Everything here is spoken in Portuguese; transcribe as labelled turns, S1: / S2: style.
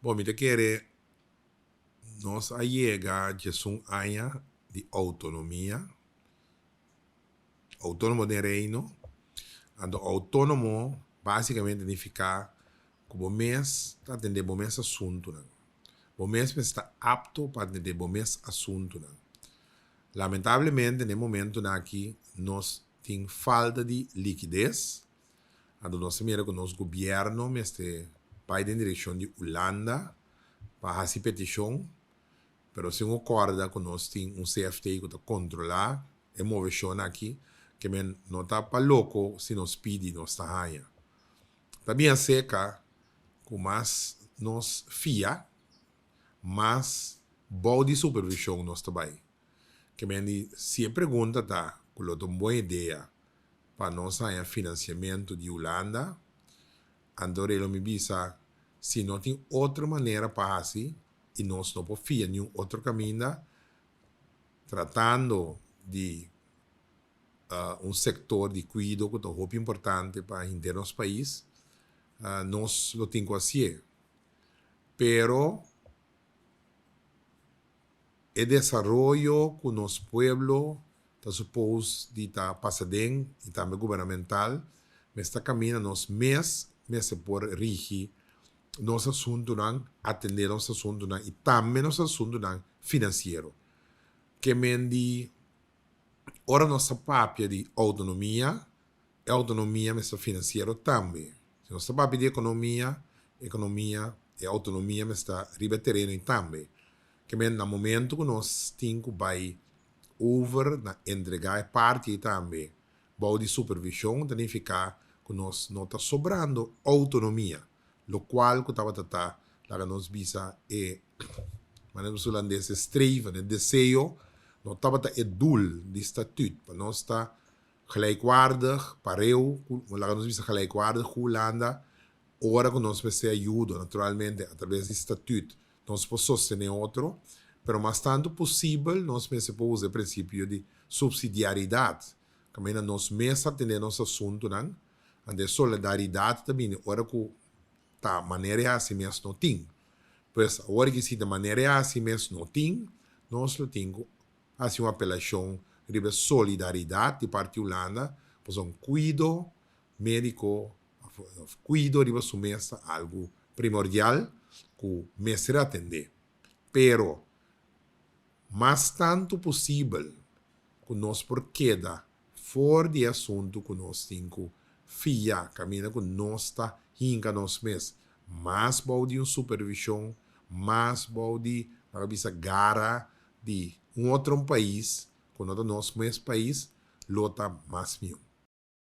S1: Bom, me te querer nos allega de un año de autonomía, autónomo de reino, ando autónomo basicamente significa que o mês está atender o mês assunto, né? O mês está apto para atender o mês assunto, né? Lamentavelmente, no momento aqui, nós temos falta de liquidez. Ando nós mira que o nosso governo vai em direção de Holanda para fazer petição, pero se não acorda que nós temos CFT que está controlar a movição aqui, que não está para louco se nos pede nós está ganha. Também seca que mais nos fia, mas boa de supervisão nós também. Que se a pergunta está, que é uma boa ideia para nós ganhar financiamento de Holanda, então ele me diz, se não tem outra maneira para fazer, e nós não podemos fiar nenhum outro caminho, tratando de setor de cuidado que é muito importante para o nosso país, nós lo temos que fazer. Pero o desenvolvimento que nosso pueblo está suposto de estar passando e também governamental, está caminhando nos mês por rigir nosso assunto, atender nosso assunto e também nosso assunto financeiro. Que mendi, ora nossa papia de autonomia financeira também. Se nossa papia de economia e autonomia está riba terreno também. Que mendi, no momento que nós temos que vai over na entregar parte também, bom de supervisão, significa que nós não está sobrando autonomia. Lo qual que estava tratando, lá nos visa maneira holandesa streven, o desejo, não estava é doel de estatuto, para nós estar gelijkwaardig, pareu, lá nos visa gelijkwaardig, Holanda, ora que nós precisamos ajuda, naturalmente, através do estatuto, nós podemos sostener outro, pero mais tanto possível, nós precisamos usar o princípio de subsidiariedade, que nós mesmos atender nosso assunto, e de solidariedade também, ora que tá maneira assim mesmo não tem. Pois agora que se de maneira assim mesmo não tem, nós temos assim uma apelação de solidariedade de parte Holanda, pois cuido médico, cuido de sua mesa algo primordial que o mestre atender. Pero mais tanto possível que nós por queda fora de assunto que nós temos que fiar, caminha que nós está hinca nós mesmos, mais bom de uma supervisão, mais bom de uma gara de outro país, quando nós mesmo país, lota mais mil.